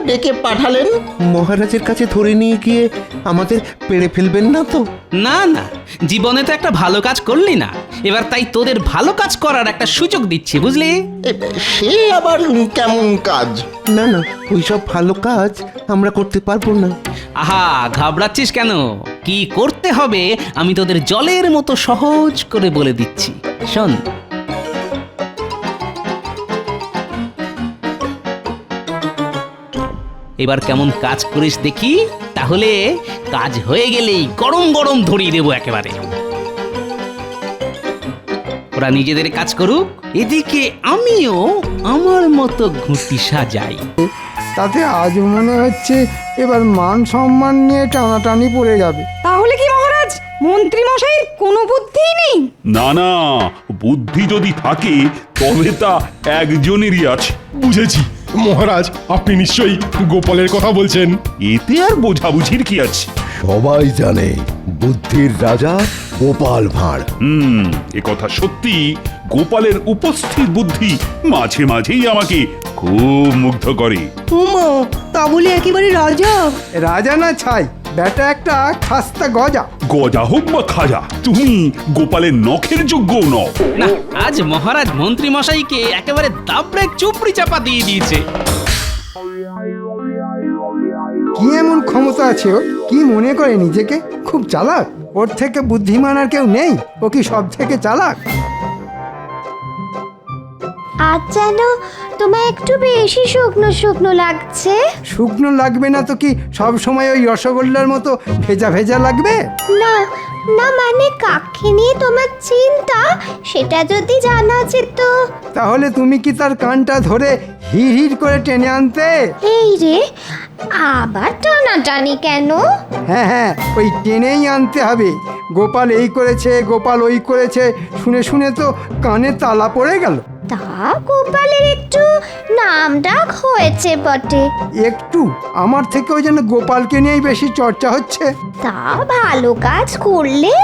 ডেকে পাঠালেন? মহারাজের কাছে ধরে নিয়ে গিয়ে আমাদের পেড়ে ফেলবেন না তো? না না, জীবনে তো একটা ভালো কাজ করলি না, এবার তাই তোদের ভালো কাজ করার একটা সুযোগ দিচ্ছি, বুঝলি? সে আবার কেমন কাজ? না না, ওইসব ভালো কাজ আমরা করতে পারবো না। আহা, ঘাবড়াচ্ছিস কেন? কি করতে হবে আমি তোদের জলের মতো সহজ করে বলে দিচ্ছি, শোন। এবার কেমন কাজ করিস দেখি, তাহলে কাজ হয়ে গেলেই গরম গরম ধরিয়ে দেবো একেবারে। ওরা নিজেদের কাজ করুক, এদিকে আমিও আমার মতো ঘুঁটি সাজাই। তাতে আজ মনে হচ্ছে এবার মান সম্মান নিয়ে টানাটানি পড়ে যাবে। তাহলে কি মহারাজ মন্ত্রী মশাইয়ের কোনো বুদ্ধিই নেই? না না, বুদ্ধি যদি থাকে তবে তা একজনেরই আছে। বুঝেছি মহারাজ, আপনি নিশ্চয়ই গোপালের কথা বলছেন। এতে আর বোঝাবুঝির কি আছে? সবাই জানে বুদ্ধির রাজা গোপাল ভাঁড়। এ কথা সত্যি। গোপালের উপস্থিত বুদ্ধি মাঝে মাঝেই আমাকে খুব মুগ্ধ করে। উমা, তা বলে একেবারে রাজা? রাজা না ছাই, ব্যাটা একটা খাস্তা গজা। গজা হোক বা খাজা, তুমি গোপালের নখের যোগ্য নও। না, আজ মহারাজ মন্ত্রী মশাইকে একেবারে দাবড়ে চুপড়ি চাপা দিয়ে দিয়েছে। কি এমন ক্ষমতা আছে ওর? কি মনে করে নিজেকে খুব চালাক? ওর থেকে বুদ্ধিমান আর কেউ নেই? ও কি সব থেকে চালাক? আজ যেন তোমায় একটু বেশি শুকনো শুকনো লাগছে। শুকনো লাগবে না তো কি সব সময় ওই রসগোল্লার মতো ভেজা ভেজা লাগবে? না না, মানে কাকে নিয়ে তোমার চিন্তা সেটা যদি জানা যেত। তাহলে তুমি কি তার কানটা ধরে হিড় হিড় করে টেনে আনতে? এই রে, আবার টানাটানি কেন? হ্যাঁ হ্যাঁ, ওই টেনেই আনতে হবে। গোপাল এই করেছে, গোপাল ওই করেছে, শুনে শুনে তো কানে তালা পড়ে গেল। তা গোপালের একটু নাম ডাক হয়েছে বটে। একটু? আমার থেকে ওই যেন গোপালকে নিয়েই বেশি চর্চা হচ্ছে। তা ভালো কাজ করলে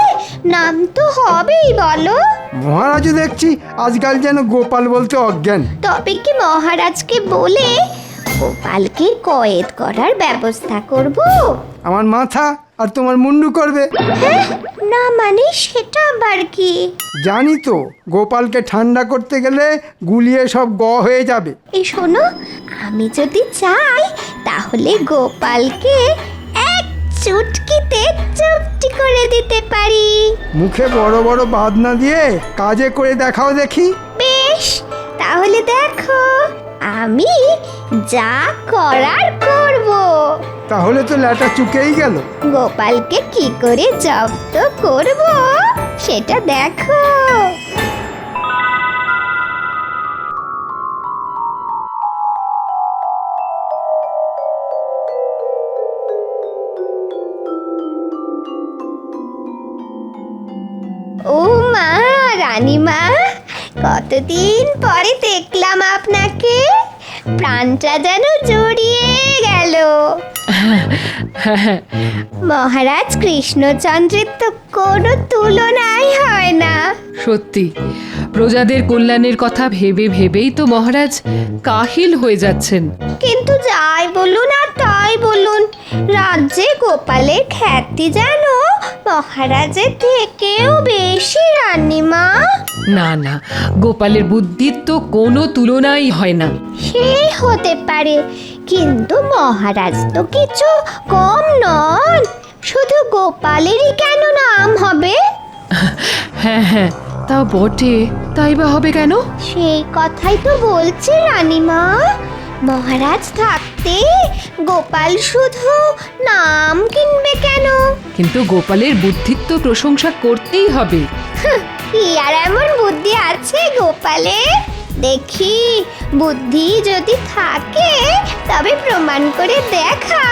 নাম তো হবেই, বলো। মহারাজও দেখছি আজকাল যেন গোপাল বলতে অজ্ঞান। তবে কি মহারাজকে বলে গোপালকে কয়েদ করার ব্যবস্থা করব? আমার মাথা আর তোমার মুন্ডু করবে। হ্যাঁ, না মানে সেটা আবার কি? জানি তো, গোপালকে ঠান্ডা করতে গেলে গুলিয়ে সব হয়ে যাবে। এই শোনো, আমি যদি চাই তাহলে গোপালকে এক চুটকিতে চুপটি করে দিতে পারি। মুখে বড় বড় বাদ না দিয়ে কাজে করে দেখাও দেখি। বেশ, তাহলে দেখো আমি যা করার করব। তাহলে তো ল্যাটা চুকেই গেল। গোপালকে কি করে জব্দ করব সেটা দেখো। ও মা, রানীমা, কতদিন পরে দেখলাম আপনাকে। প্রাণটা যেন জুড়িয়ে গেল। মহারাজ কৃষ্ণচন্দ্রের তো কোনো তুলনাই হয় না। সত্যি, প্রজাদের কল্যাণের কথা ভেবে ভেবেই তো মহারাজ কাহিল হয়ে যাচ্ছেন। কিন্তু যাই বলুন আর তাই বলুন, রাজ্যে গোপালের খ্যাতি যেন মহারাজের থেকেও বেশি, রানীমা। না না, গোপালের বুদ্ধির তো কোনো তুলনাই হয় না। সে হতে পারে, কিন্তু মহারাজ তো কিছু কম নন। শুধু গোপালেরই কেন নাম হবে? হ্যাঁ হ্যাঁ, তা বটে, তাই বা হবে কেন? সেই কথাই তো বলছি রানীমা। মহারাজ থাকতে গোপাল শুধু নাম কিনবে কেন? কিন্তু গোপালের বুদ্ধির তো প্রশংসা করতেই হবে। কি আর এমন বুদ্ধি আছে গোপালে? দেখি, বুদ্ধি যদি থাকে তবে প্রমাণ করে দেখা।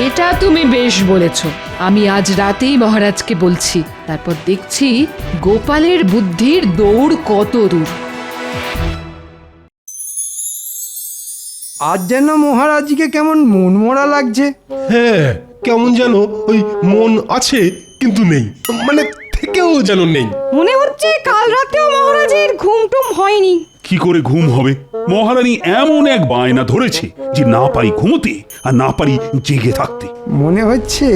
এটা তুমি বেশ বলেছ। আমি আজ রাতেই মহারাজকে বলছি, তারপর দেখছি গোপালের বুদ্ধির দৌড় কত দূর। আজ যেন মহারাজকে কেমন মনমরা লাগছে। হ্যাঁ, কেমন যেন ওই মন আছে কিন্তু নেই, মানে থেকেও যেন নেই। মনে হচ্ছে কাল রাতেও মহারাজের ঘুমটুম হয়নি। কি করে ঘুম হবে? মহারানী এমন এক বায়না ধরেছে যে না পারি ঘুমোতে আর না পারি জেগে থাকতে। মনে হচ্ছে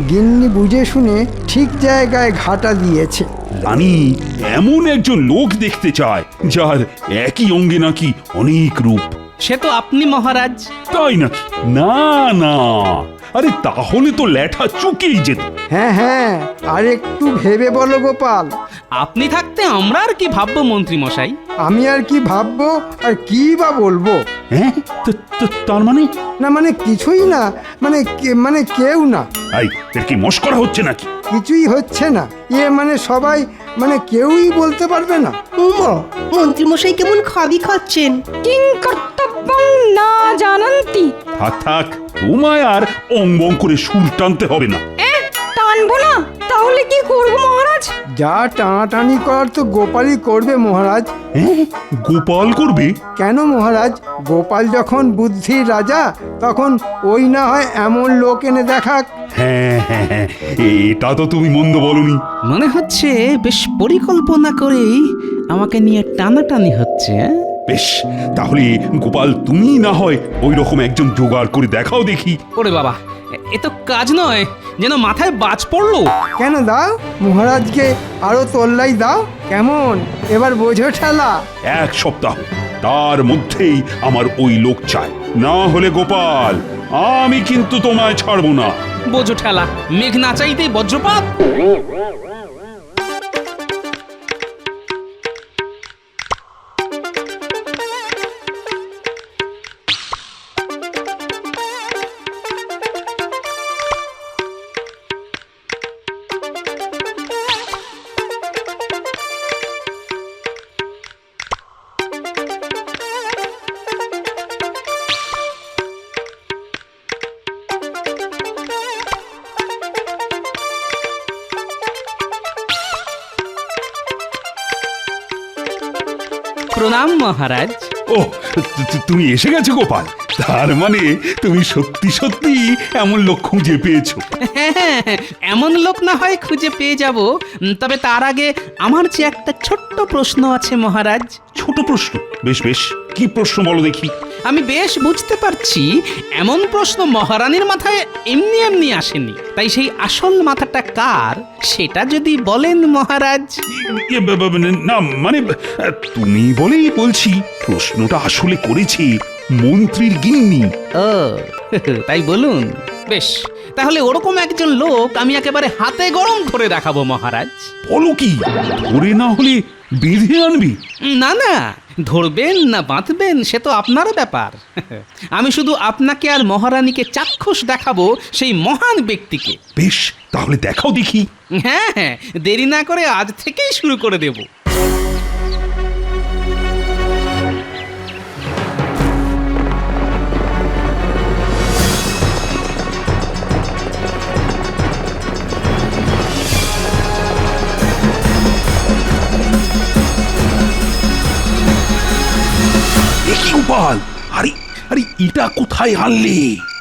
গিন্নি বুঝে শুনে ঠিক জায়গায় ঘাটা দিয়েছে। রানী এমন একজন লোক দেখতে চায় যার একই অঙ্গে নাকি অনেক রূপ। সে তো আপনি মহারাজ। তাই নাকি? না না, আরে তাহলে তো ল্যাঠা চুকেই যেত। হ্যাঁ হ্যাঁ, আর একটু ভেবে বলো গোপাল। আপনি থাকতে আমরা আর কি ভাববো মন্ত্রী মশাই? আমি আর কি ভাববো আর কি বা বলবো? হ্যাঁ, তার মানে? না মানে কিছুই না, মানে কেউ না। এই, এর কি মস্করা হচ্ছে নাকি? কিছুই হচ্ছে না। মানে সবাই, মানে কেউই বলতে পারবে না। উমা, মন্ত্রীমশাই কেমন খাবি খাচ্ছেন। কিং কর্তব্যং না জানান্তি। থাক থাক, তোমায় আর অঙ্গং করে সুর টানতে হবে না। টানবো না? তাহলে কি করবো মহারাজ? যা টানাটানি করার তো গোপালই করবে মহারাজ। হ্যাঁ, গোপাল করবে? কেন মহারাজ, গোপাল যখন বুদ্ধির রাজা তখন ওই না হয় এমন লোক এনে দেখাক। হ্যাঁ হ্যাঁ হ্যাঁ, এটা তো তুমি মন্দ বলনি। মনে হচ্ছে বেশ পরিকল্পনা করেই আমাকে নিয়ে টানাটানি হচ্ছে। বেশ, তাহলে গোপাল তুমি না হয় ওই রকম একজন জোগাড় করে দেখাও দেখি। ওরে বাবা, এ তো কাজ নয়, যেন মাথায় বাজ পড়লো। কেন দাও, মহারাজকে আরো তোল্লাই দাও। কেমন এবার বোঝো ঠেলা? এক সপ্তাহ, তার মধ্যেই আমার ওই লোক চাই, না হলে গোপাল আমি কিন্তু তোমায় ছাড়বো না। বোঝো ঠেলা, মেঘ না চাইতেই বজ্রপাত। প্রণাম মহারাজ। ও, তুমি এসে গেছো গোপাল। তার মানে তুমি সত্যি সত্যি এমন লোক খুঁজে পেয়েছো। হ্যাঁ, এমন লোক না হয় খুঁজে পেয়ে যাব, তবে তার আগে আমার যে একটা ছোট্ট প্রশ্ন আছে মহারাজ। ছোট প্রশ্ন? বেশ বেশ, কি প্রশ্ন বলো দেখি। আমি বেশ বুঝতে পারছি এমন প্রশ্ন মহারানীর মাথায় এমনি এমনি আসেনি, তাই সেই আসল মাথাটা কার সেটা যদি বলেন মহারাজ। না মানে তুমি বলেই বলছি, প্রশ্নটা আসলে করেছি মন্ত্রীর গিন্নি। ও তাই বলুন। বেশ, তাহলে ওরকম একজন লোক আমি একেবারে হাতে গরম ধরে দেখাবো মহারাজ। বলো কি, ধরে না হলে বেঁধে আনবি? না না, ধরবেন না বাঁধবেন সে তো আপনার ব্যাপার। আমি শুধু আপনাকে আর মহারানীকে চাক্ষুষ দেখাবো সেই মহান ব্যক্তিকে। বেশ, তাহলে দেখাও দেখি। হ্যাঁ হ্যাঁ, দেরি না করে আজ থেকেই শুরু করে দেব। দেখি গোপাল, আরে আরে এটা কোথায় আনলে?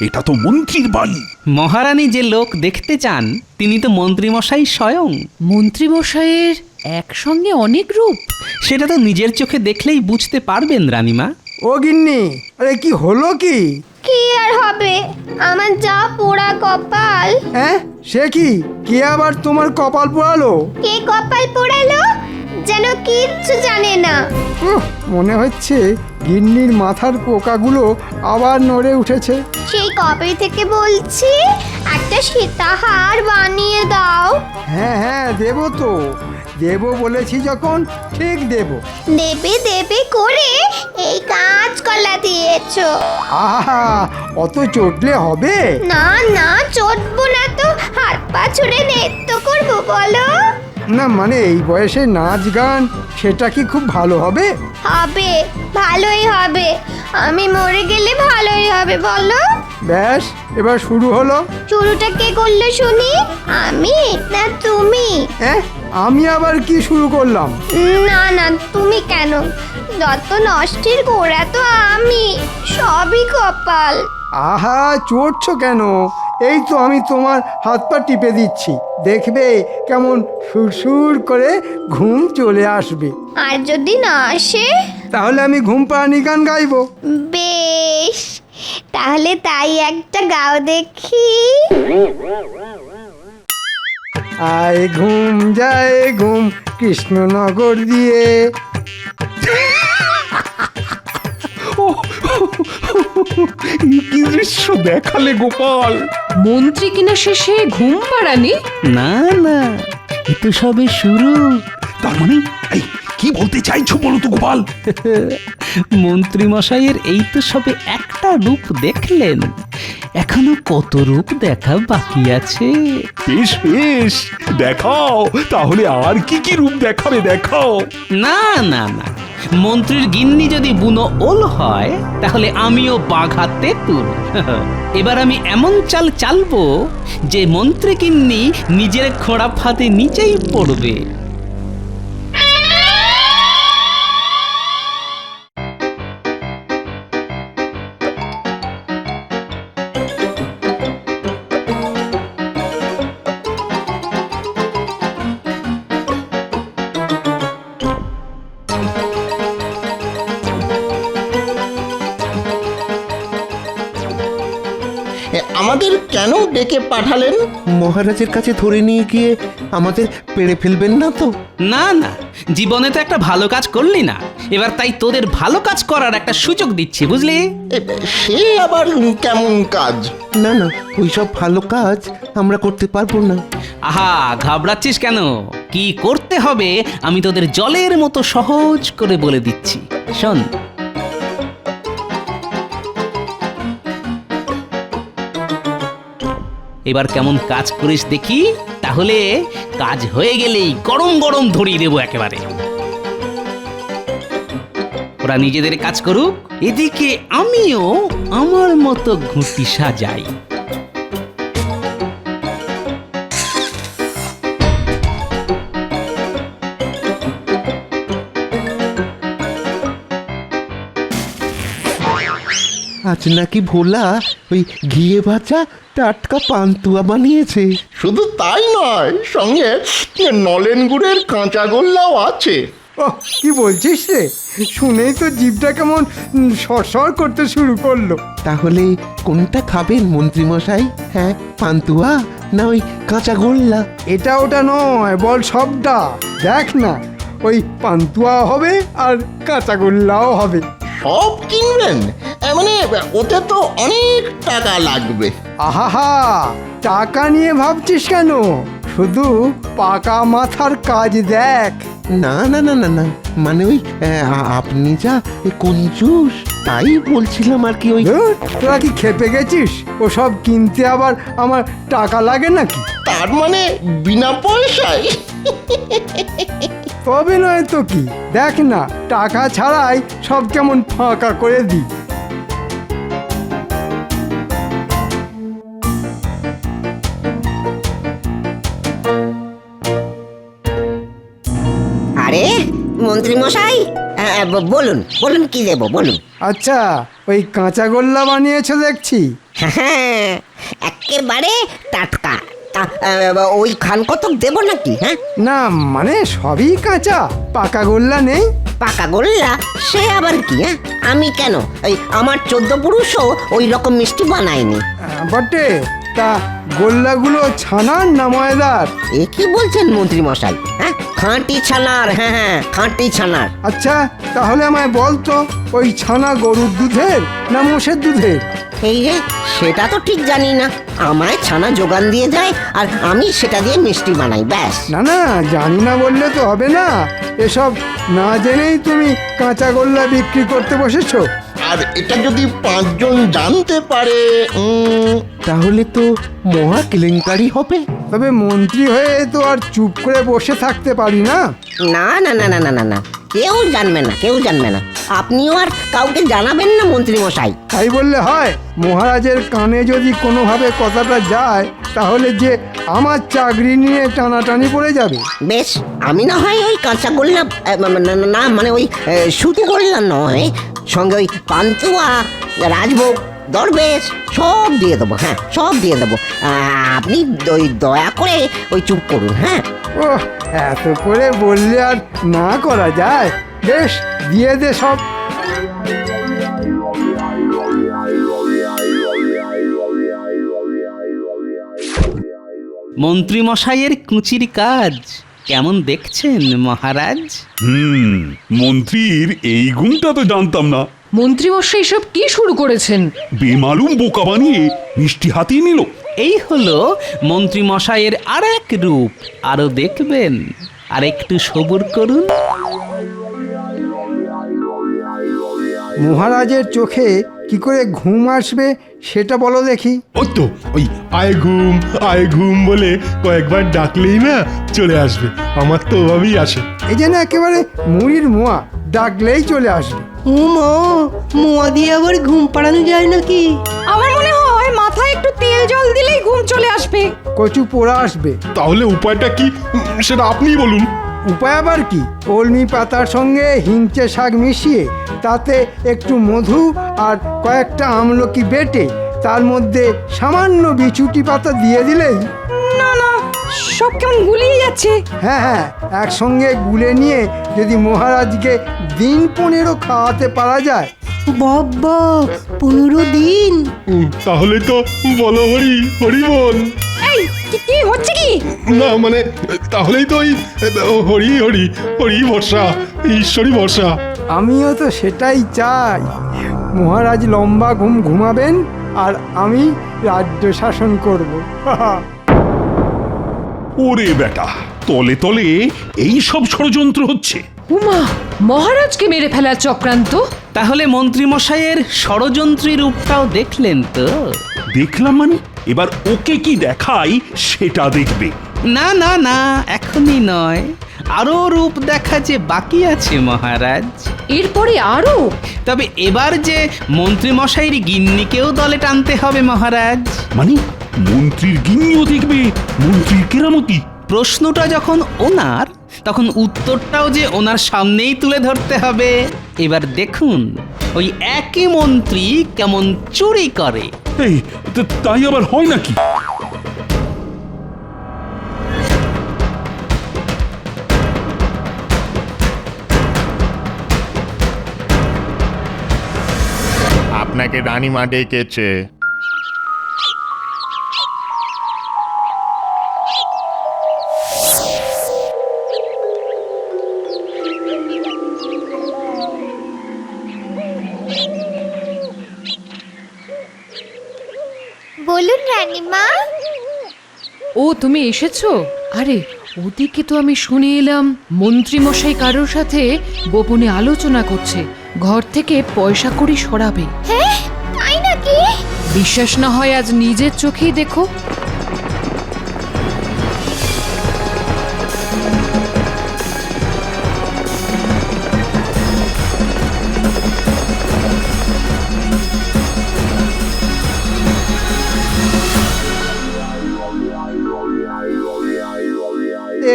এটা তো মন্ত্রীর বাড়ি। মহারানী যে লোক দেখতে চান তিনি তো মন্ত্রীমশাই স্বয়ং। মন্ত্রীমশাইয়ের একসঙ্গে অনেক রূপ। সেটা তো নিজের চোখে দেখলেই বুঝতে পারবেন রানীমা। ও গিন্নি, আরে কি হলো কি? কি আর হবে, আমার যা পোড়া কপাল। হ্যাঁ, সে কি? কে আবার তোমার কপাল পোড়ালো? কে কপাল পোড়ালো যেন কিচ্ছু জানে না। মনে হচ্ছে গিন্নির মাথার পোকাগুলো আবার নড়ে উঠেছে। সেই কবে থেকে বলছি একটা সীতাহার বানিয়ে দাও। হ্যাঁ হ্যাঁ, দেবো তো, দেবো বলেছি যখন ঠিক দেবো। দেবে দেবে করে এই কাঁচকলা দিয়েছো। আহা, অত চটলে হবে? না না, চটবো না তো, হাত পা ছুড়ে নৃত্য করবো বলো। না মানে এই বয়সে নাচ গান সেটা কি খুব ভালো হবে? হবে, ভালোই হবে। আমি মরে গেলে ভালোই হবে বলো। ব্যাস, এবার শুরু হলো। শুরুটা কে করলো শুনি? আমি না তুমি? হ্যাঁ, আমি আবার কি শুরু করলাম? না না, তুমি কেন? যত নষ্টের গোড়া তো আমি, সবই কপাল। আহা, চড়ছো কেন? এই তো আমি তোমার হাত পা টিপে দিচ্ছি, দেখবে কেমন সুরসুর করে ঘুম চলে আসবে। আর যদি না আসে? তাহলে আমি ঘুম পাড়ানি গান গাইবো। বেশ, তাহলে তাই একটা গাও দেখি। আয় ঘুম যায় ঘুম কৃষ্ণনগর দিয়ে। কি দৃশ্য দেখালে গোপাল! মন্ত্রী কিনা শেষে ঘুম পাড়ানি? না না, এ তো সবে শুরু। তার মানে এই কি বলতে চাইছো বলো তো গোপাল? মন্ত্রী মশাইয়ের এই তো সবে একটা রূপ দেখলেন, এখনো কত রূপ দেখা বাকি আছে। বেশ বেশ, দেখাও তাহলে, আর কি কি রূপ দেখাবে দেখাও। না না না, মন্ত্রীর গিন্নি যদি বুনো ওল হয় তাহলে আমিও বাঘা তেঁতুল। এবার আমি এমন চাল চালবো যে মন্ত্রী গিন্নি নিজের খোঁড়া ফাঁদে নিচেই পড়বে। আমাদের কেন ডেকে পাঠালেন? মহারাজের কাছে ধরে নিয়ে গিয়ে আমাদের পেড়ে ফেলবেন না তো? না না, জীবনে তো একটা ভালো কাজ করলি না, এবার তাই তোদের ভালো কাজ করার একটা সুযোগ দিচ্ছি, বুঝলি? সে আবার কেমন কাজ? না না, ওইসব ভালো কাজ আমরা করতে পারবো না। আহা, ঘাবড়াচ্ছিস কেন? কি করতে হবে আমি তোদের জলের মতো সহজ করে বলে দিচ্ছি, শোন। এবার কেমন কাজ করিস দেখি, তাহলে কাজ হয়ে গেলেই গরম গরম ধরিয়ে দেবো একেবারে। ওরা নিজেদের কাজ করুক, এদিকে আমিও আমার মতো ঘুঁটি সাজাই। আজ নাকি ভোলা ওই ঘিয়ে ভাজা টাটকা পান্তুয়া বানিয়েছে। শুধু তাই নয়, সঙ্গে নলেন গুড়ের কাঁচা গোল্লাও আছে। ওহ, কি বলছিস রে? শুনেই তো জিভটা কেমন সরসর করতে শুরু করলো। তাহলে কোনটা খাবেন মন্ত্রীমশাই? হ্যাঁ, পান্তুয়া না ওই কাঁচা গোল্লা? এটা ওটা নয়, বল সবটা। দেখ না, ওই পান্তুয়া হবে আর কাঁচাগোল্লাও হবে। সব কিনবেন? মানে ওতে তো অনেক টাকা লাগবে। আহাহা, টাকা নিয়ে ভাবছিস কেন? শুধু পাকা মাথার কাজ দেখ। না না না না না, মানে ওই আপনি যা কঞ্জুস, তাই বলছিলাম আর কি। ওই ধুর, তোরা কি খেপে গেছিস? ওসব কিনতে আবার আমার টাকা লাগে নাকি? তার মানে বিনা পয়সায়? তবে নয় তো কি, দেখ না, টাকা ছাড়াই সব কেমন ফাঁকা করে দিই। আরে মন্ত্রী মশাই, বলুন বলুন কি দেবো বলুন। আচ্ছা, ওই কাঁচাগোল্লা বানিয়েছো দেখছি। হ্যাঁ, একেবারে টাটকা। তা ওই খান কতক দেবো নাকি? হ্যাঁ, না মানে সবই কাঁচা, পাকা গোল্লা নেই। পাকা গোল্লা সে আবার কি? হ্যাঁ, আমি কেন, এই আমার 14 পুরুষও ওই রকম মিষ্টি বানায়নি। বটে, তা গোল্লাগুলো ছানার না ময়দার? এ কি বলছেন মন্ত্রী মশাই? হ্যাঁ, খাঁটি ছানার। হ্যাঁ হ্যাঁ, খাঁটি ছানার। আচ্ছা, তাহলে আমায় বলতো, ওই ছানা গরুর দুধের না মোষের দুধের? এই রে, সেটা তো ঠিক জানি না। আমায় ছানা যোগান দিয়ে যায় আর আমি সেটা দিয়ে মিষ্টি বানাই, ব্যাস। না না, জানি না বললে তো হবে না। এসব না জেনেই তুমি কাঁচা গোল্লা বিক্রি করতে বসেছো। আর এটা যদি 5 জন জানতে পারে, তাহলে তো মহা কেলেঙ্কারি হবে। তবে মন্ত্রী হয়ে তো আর চুপ করে বসে থাকতে পারি না। না না না না না না না, কেউ জানবে না, কেউ জানবে না। আপনিও আর কাউকে জানাবেন না মন্ত্রী মশাই। তাই বললে হয়? মহারাজের কানে যদি কোনোভাবে কথাটা যায়, তাহলে যে আমার চাকরি নিয়ে টানাটানি পড়ে যাবে। বেশ, আমি না হয় ওই কাঁচা গোল্লা, না মানে ওই শুধু গোল্লা নয়, সঙ্গে ওই পান্তুয়া, রাজভোগ দরবেশ সব দিয়ে দেবো, হ্যাঁ সব দিয়ে দেবো। আপনি ওই দয়া করে ওই চুপ করুন, হ্যাঁ। ও এত করে বললে আর না করা যায়। বেশ, দিয়ে দে সব। মন্ত্রী মশাইয়ের কুচির কাজ কেমন দেখছেন মহারাজ? মন্ত্রীর এই গুণটা তো জানতাম না। মন্ত্রীমশাই সব কি শুরু করেছেন? বেমালুম বোকা বানিয়ে মিষ্টি হাতিয়ে নিল। এই হলো মন্ত্রী মশাইয়ের আর এক রূপ। আরো দেখবেন, আর একটু সবুর করুন। মহারাজের চোখে কি করে ঘুম আসবে সেটা বলো দেখি। ওই তো ওই আয় ঘুম বলে কয়েকবার ডাকলেই না চলে আসবে। আমার তো ওভাবেই আসে। এই যেন একেবারে মুড়ির মোয়া, ডাকলেই চলে আসবে। মোয়া দিয়ে আবার ঘুম পাড়ানো যায় নাকি? আমার মনে হয় মাথায় একটু তেল জল দিলেই ঘুম চলে আসবে। কচু পোড়া আসবে। তাহলে উপায়টা কি সেটা আপনিই বলুন। উপায় আবার কি, কলমি পাতার সঙ্গে হিংচে শাক মিশিয়ে তাতে একটু মধু আর কয়েকটা আমলকি বেটে তার মধ্যে সামান্য বিছুটি পাতা দিয়ে দিলেই। না না, সব কেমন গুলিয়ে যাচ্ছে। হ্যাঁ হ্যাঁ, একসঙ্গে গুলে নিয়ে যদি মহারাজকে দিন 15 খাওয়াতে পারা যায়। বাবা, 15 দিন? তাহলে তো বলো হরি হরি বল। এই কি হচ্ছে কি? না মানে তাহলেই তো ওই হরি হরি হরি বর্ষা, ঈশ্বরী বর্ষা। আমিও তো সেটাই চাই। মহারাজ লম্বা ঘুম ঘুমাবেন আর আমি রাজ্য শাসন করব। ওরে বেটা, তলে তলে এই সব ষড়যন্ত্র হচ্ছে। উমা, মহারাজকে মেরে ফেলার চক্রান্ত? তাহলে মন্ত্রী মশাইয়ের ষড়যন্ত্রী রূপটাও দেখলেন তো? দেখলাম মানে? এবার ওকে কি দেখাই সেটা দেখবে। না না না, এখনই নয়, আরো রূপ দেখা যে বাকি আছে মহারাজ। এরপরে আরো? তবে এবার যে মন্ত্রী মশাইয়ের গিন্নিকেও দলে টানতে হবে মহারাজ। মানে মন্ত্রীর গিন্নিও দেখবে মন্ত্রীর কেরামতি? প্রশ্নটা যখন ওনার, তখন উত্তরটাও যে ওনার সামনেই তুলে ধরতে হবে। এবার দেখুন ওই একই মন্ত্রী কেমন চুরি করে। এই তাই আবার হয় নাকি? আপনাকে রানীমা ডেকেছে। বলুন রানীমা। ও, তুমি এসেছো? আরে ওদিকে তো আমি শুনে এলাম মন্ত্রী মশাই কারোর সাথে গোপনে আলোচনা করছে, ঘর থেকে পয়সা কড়ি সরাবে। হ্যাঁ, তাই নাকি? বিশ্বাস না হয় আজ নিজের চোখেই দেখো।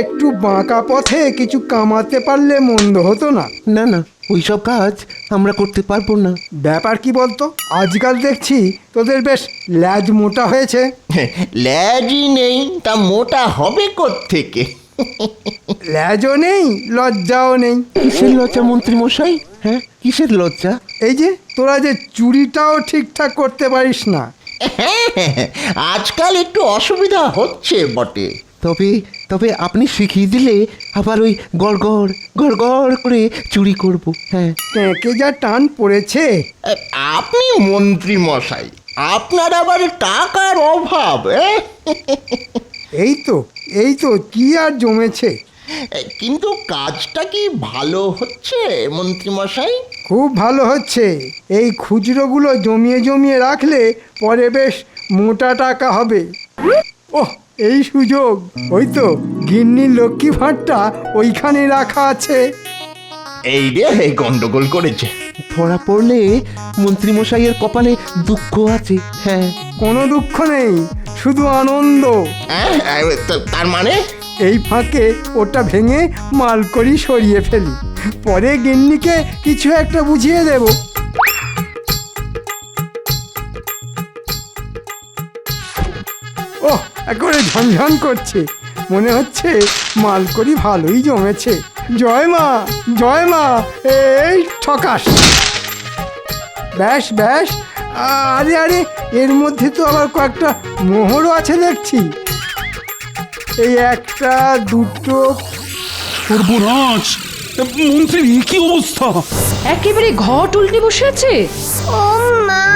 একটু বাঁকা পথে কিছু কামাতে পারলে মন্দ হতো না। না না, ওইসব কাজ আমরা করতে পারবো না। ব্যাপার কি বলতো, আজকাল দেখছি তোদের বেশ ল্যাজ মোটা হয়েছে। ল্যাজই নেই তা মোটা হবে কোত্থেকে? ল্যাজও নেই, লজ্জাও নেই। কিসের লজ্জা মন্ত্রী মশাই? হ্যাঁ, কিসের লজ্জা? এই যে তোরা যে চুরিটাও ঠিকঠাক করতে পারিস না। আজকাল একটু অসুবিধা হচ্ছে বটে। তবে তবে আপনি শিখিয়ে দিলে আবার ওই গড়গড় গড়গড় করে চুরি করব। হ্যাঁ, ট্যাঁকে যা টান পড়েছে। আপনি মন্ত্রী মশাই, আপনার আবার টাকার অভাব। এই তো কি আর জমেছে। কিন্তু কাজটা কি ভালো হচ্ছে মন্ত্রী মশাই? খুব ভালো হচ্ছে। এই খুচরোগুলো জমিয়ে জমিয়ে রাখলে পরে বেশ মোটা টাকা হবে। ওহ, এই সুযোগ। ওই তো গিন্নির লক্ষ্মী ভাঁড়টা ওইখানে রাখা আছে। এই রে গন্ডগোল করেছে। ধরা পড়লে মন্ত্রী মশাইয়ের কপালে দুঃখ আছে। হ্যাঁ, কোনো দুঃখ নেই, শুধু আনন্দ। তার মানে? এই ফাঁকে ওটা ভেঙে মালকড়ি সরিয়ে ফেলি, পরে গিন্নিকে কিছু একটা বুঝিয়ে দেব। ওহ একেবারে ঝনঝন করছে, মনে হচ্ছে মালকড়ি ভালোই জমেছে। জয় মা, জয় মা, এই ঠকাস। ব্যাস ব্যাস, আরে আরে, এর মধ্যে তো আবার কয়েকটা মোহরও আছে দেখছি। এই একটা, দুটো। সর্বনাশ, মন্ত্রীর এ কি অবস্থা? একেবারে ঘট উল্টে বসে আছে। ও মা,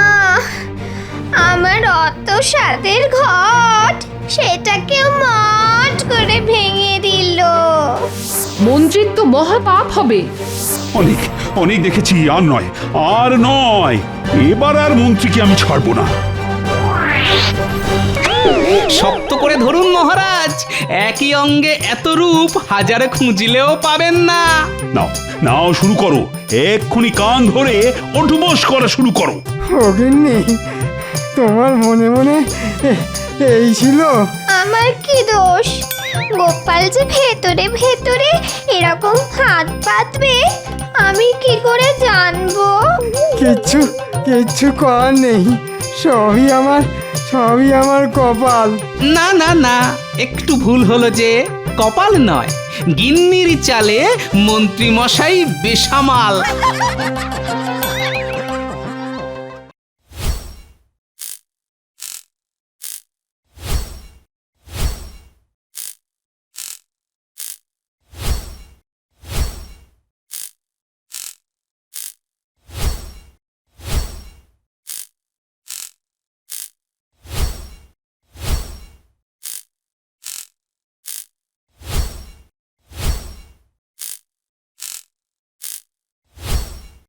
আমার অত স্বাদের ঘট সেটাকেও মট করে ভেঙে দিল। মন্ত্রীর তো মহা পাপ হবে। অনেক অনেক দেখেছি, আর নয়, আর নয়, এবার আর মন্ত্রীকে আমি ছাড়বো না। শক্ত করে ধরুন মহারাজ, একই অঙ্গে এত রূপ হাজারে খুঁজলেও পাবেন না। নাও নাও, শুরু করো, এক্ষুনি কান ধরে অঠুবস করা শুরু করো। অগিন্নি, তোমার মনে মনে এই ছিল? আমার কি দোষ? গোপাল যে ভেতরে ভেতরে এরকম হাত পাতবে আমি কি করে জানবো? কিচ্ছু কিচ্ছু করার নেই, সবই আমার কপাল। না না না, একটু ভুল হলো যে, কপাল নয়, গিন্নির চালে মন্ত্রী মশাই বেসামাল।